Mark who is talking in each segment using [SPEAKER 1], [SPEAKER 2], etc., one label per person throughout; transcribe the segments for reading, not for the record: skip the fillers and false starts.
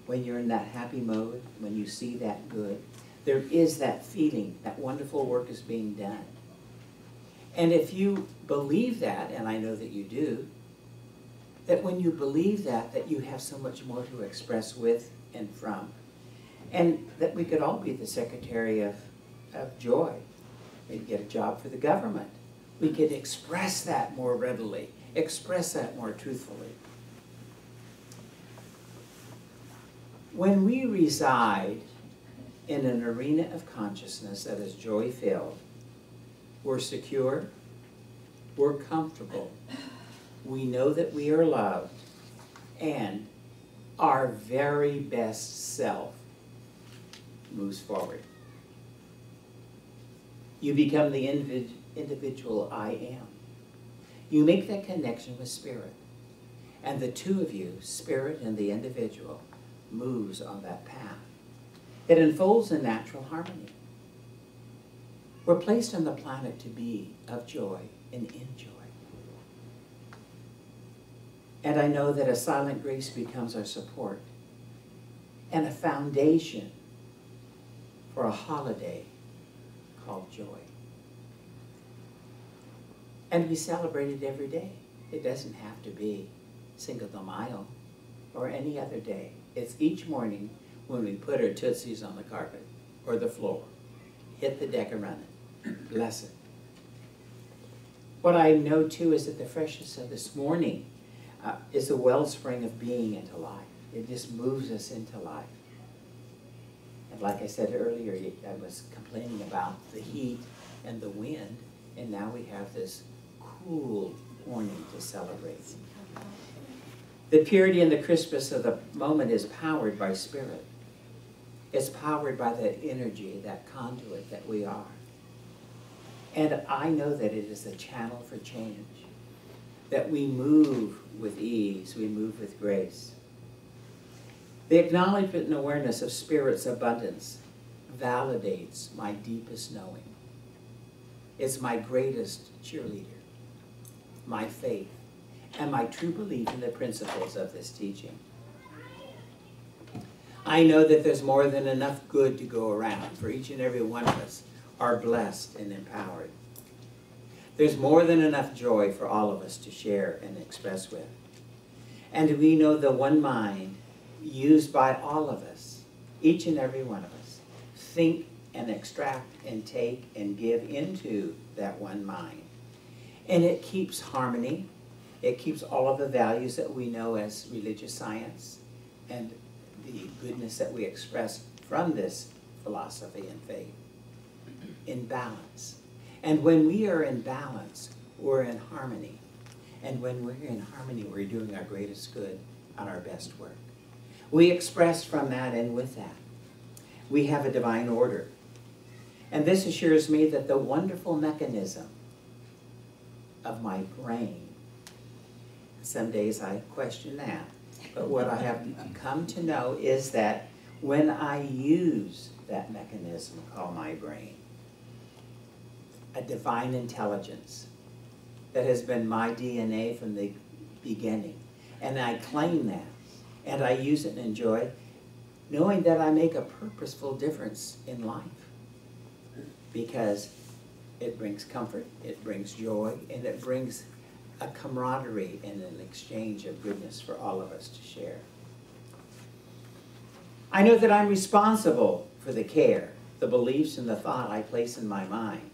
[SPEAKER 1] when you're in that happy mode, when you see that good, there is that feeling that wonderful work is being done. And if you believe that, and I know that you do, that when you believe that, that you have so much more to express with and from. And that we could all be the secretary of joy. Maybe get a job for the government. We could express that more readily, express that more truthfully. When we reside in an arena of consciousness that is joy-filled, we're secure, we're comfortable, we know that we are loved, and our very best self moves forward. You become the individual I am. You make that connection with spirit. And the two of you, spirit and the individual, moves on that path. It unfolds in natural harmony. We're placed on the planet to be of joy and in joy. And I know that a silent grace becomes our support and a foundation for a holiday called joy. And we celebrate it every day. It doesn't have to be Cinco de Mayo or any other day. It's each morning when we put our tootsies on the carpet or the floor, hit the deck and run it. Bless it. What I know too is that the freshness of this morning is a wellspring of being into life. It just moves us into life. And like I said earlier, I was complaining about the heat and the wind, and now we have this cool morning to celebrate. The purity and the crispness of the moment is powered by spirit. It's powered by that energy, that conduit that we are. And I know that it is a channel for change, that we move with ease, we move with grace. The acknowledgement and awareness of Spirit's abundance validates my deepest knowing. It's my greatest cheerleader, my faith, and my true belief in the principles of this teaching. I know that there's more than enough good to go around, for each and every one of us are blessed and empowered. There's more than enough joy for all of us to share and express with. And we know the one mind used by all of us, each and every one of us, think and extract and take and give into that one mind. And it keeps harmony. It keeps all of the values that we know as religious science and the goodness that we express from this philosophy and faith in balance. And when we are in balance, we're in harmony. And when we're in harmony, we're doing our greatest good on our best work. We express from that and with that. We have a divine order. And this assures me that the wonderful mechanism of my brain, some days I question that, but what I have come to know is that when I use that mechanism called my brain, a divine intelligence that has been my DNA from the beginning, and I claim that, and I use it and enjoy, knowing that I make a purposeful difference in life, because it brings comfort, it brings joy, and it brings a camaraderie and an exchange of goodness for all of us to share. I know that I'm responsible for the care, the beliefs, and the thought I place in my mind.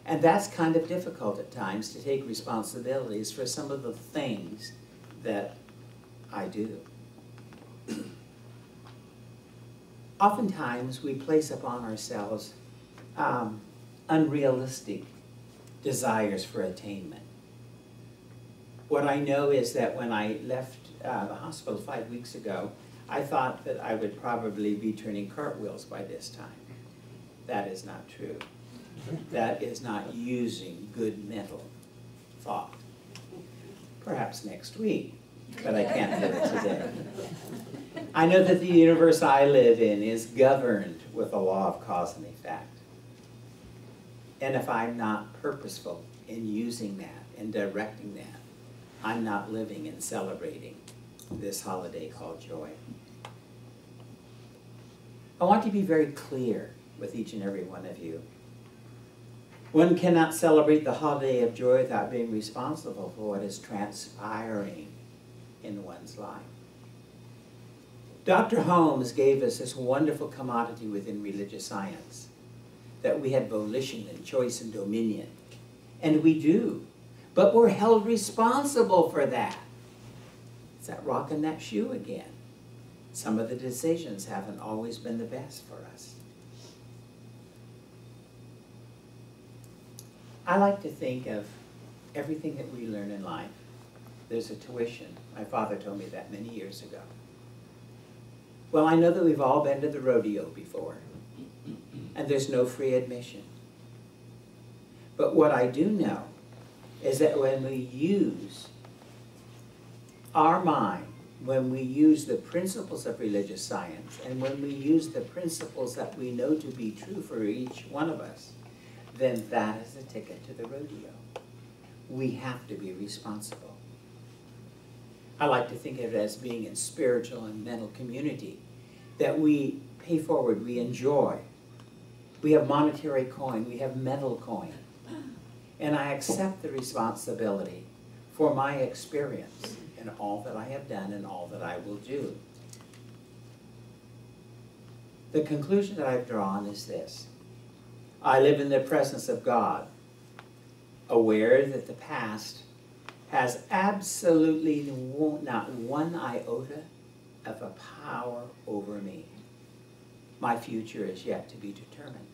[SPEAKER 1] And that's kind of difficult at times, to take responsibilities for some of the things that I do. Oftentimes, we place upon ourselves unrealistic desires for attainment. What I know is that when I left the hospital 5 weeks ago, I thought that I would probably be turning cartwheels by this time. That is not true. That is not using good mental thought. Perhaps next week, but I can't do it today. I know that the universe I live in is governed with a law of cause and effect. And if I'm not purposeful in using that and directing that, I'm not living and celebrating this holiday called joy. I want to be very clear with each and every one of you. One cannot celebrate the holiday of joy without being responsible for what is transpiring in one's life. Dr. Holmes gave us this wonderful commodity within religious science, that we had volition and choice and dominion. And we do, but we're held responsible for that. It's that rock in that shoe again. Some of the decisions haven't always been the best for us. I like to think of everything that we learn in life. There's a tuition. My father told me that many years ago. Well, I know that we've all been to the rodeo before, and there's no free admission. But what I do know is that when we use our mind, when we use the principles of religious science, and when we use the principles that we know to be true for each one of us, then that is a ticket to the rodeo. We have to be responsible. I like to think of it as being in spiritual and mental community, that we pay forward, we enjoy. We have monetary coin, we have mental coin. And I accept the responsibility for my experience in all that I have done and all that I will do. The conclusion that I've drawn is this. I live in the presence of God, aware that the past has absolutely not one iota of a power over me. My future is yet to be determined.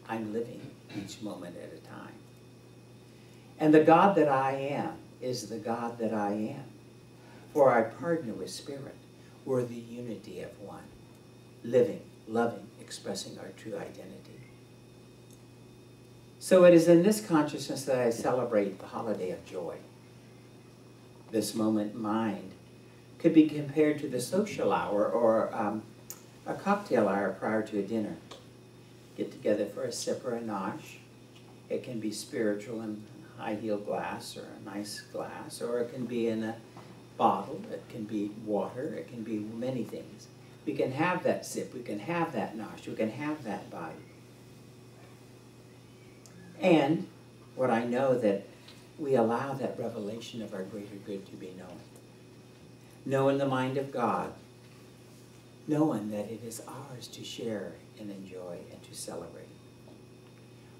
[SPEAKER 1] I'm living each moment at a time. And the God that I am is the God that I am. For I partner with Spirit. We're the unity of one, living, loving, expressing our true identity. So it is in this consciousness that I celebrate the holiday of joy. This moment mind could be compared to the social hour or a cocktail hour prior to a dinner. Get together for a sip or a nosh. It can be spiritual in a high-heeled glass or a nice glass, or it can be in a bottle, it can be water, it can be many things. We can have that sip, we can have that nosh, we can have that bite. And what I know that we allow that revelation of our greater good to be known. Knowing the mind of God, knowing that it is ours to share and enjoy and to celebrate.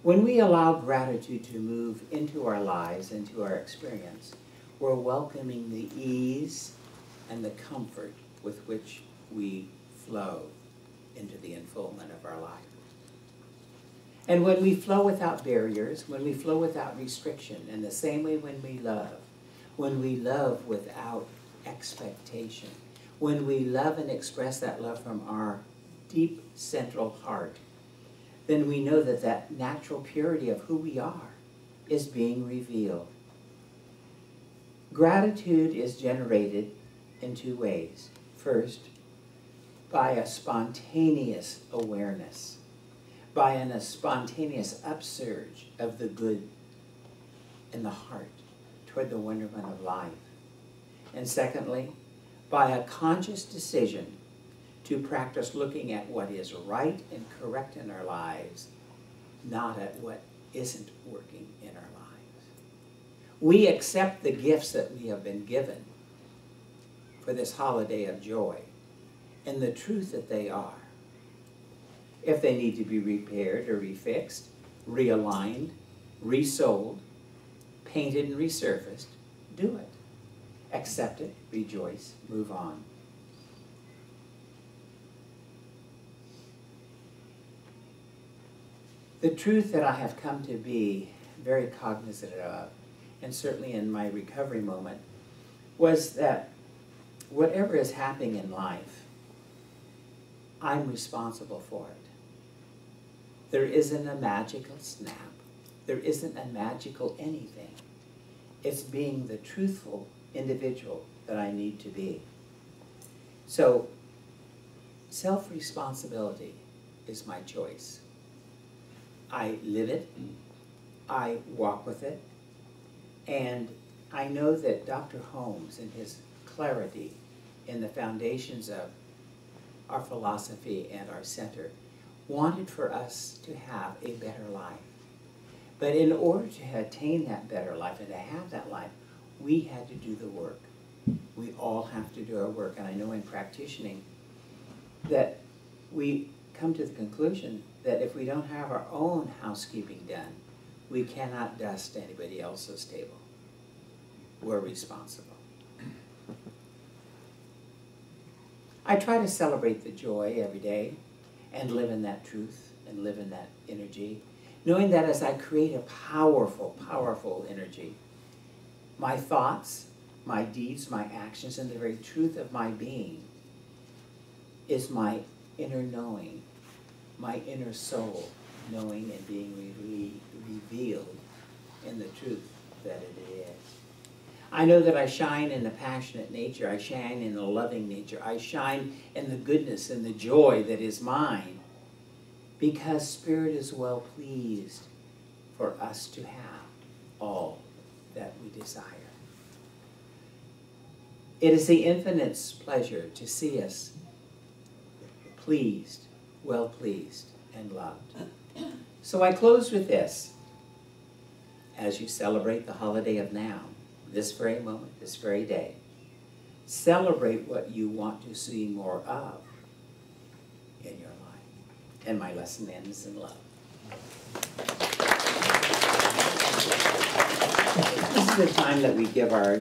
[SPEAKER 1] When we allow gratitude to move into our lives, into our experience, we're welcoming the ease and the comfort with which we flow into the unfoldment of our life. And when we flow without barriers, when we flow without restriction, in the same way when we love without expectation, when we love and express that love from our deep central heart, then we know that that natural purity of who we are is being revealed. Gratitude is generated in two ways. First, by a spontaneous awareness, by a spontaneous upsurge of the good in the heart toward the wonderment of life. And secondly, by a conscious decision to practice looking at what is right and correct in our lives, not at what isn't working in our lives. We accept the gifts that we have been given for this holiday of joy and the truth that they are. If they need to be repaired or refixed, realigned, resold, painted and resurfaced, do it. Accept it, rejoice, move on. The truth that I have come to be very cognizant of, and certainly in my recovery moment, was that whatever is happening in life, I'm responsible for it. There isn't a magical snap. There isn't a magical anything. It's being the truthful individual that I need to be. So, self-responsibility is my choice. I live it, I walk with it, and I know that Dr. Holmes, in his clarity in the foundations of our philosophy and our center, wanted for us to have a better life. But in order to attain that better life and to have that life, we had to do the work. We all have to do our work. And I know in practicing that we come to the conclusion that if we don't have our own housekeeping done, we cannot dust anybody else's table. We're responsible. I try to celebrate the joy every day and live in that truth and live in that energy, knowing that as I create a powerful, powerful energy, my thoughts, my deeds, my actions, and the very truth of my being is my inner knowing, my inner soul knowing and being revealed in the truth that it is. I know that I shine in the passionate nature, I shine in the loving nature, I shine in the goodness and the joy that is mine, because Spirit is well pleased for us to have all that we desire. It is the infinite's pleasure to see us pleased, well pleased, and loved. So I close with this. As you celebrate the holiday of now, this very moment, this very day, celebrate what you want to see more of in your life. And my lesson ends in love. This is the time that we give our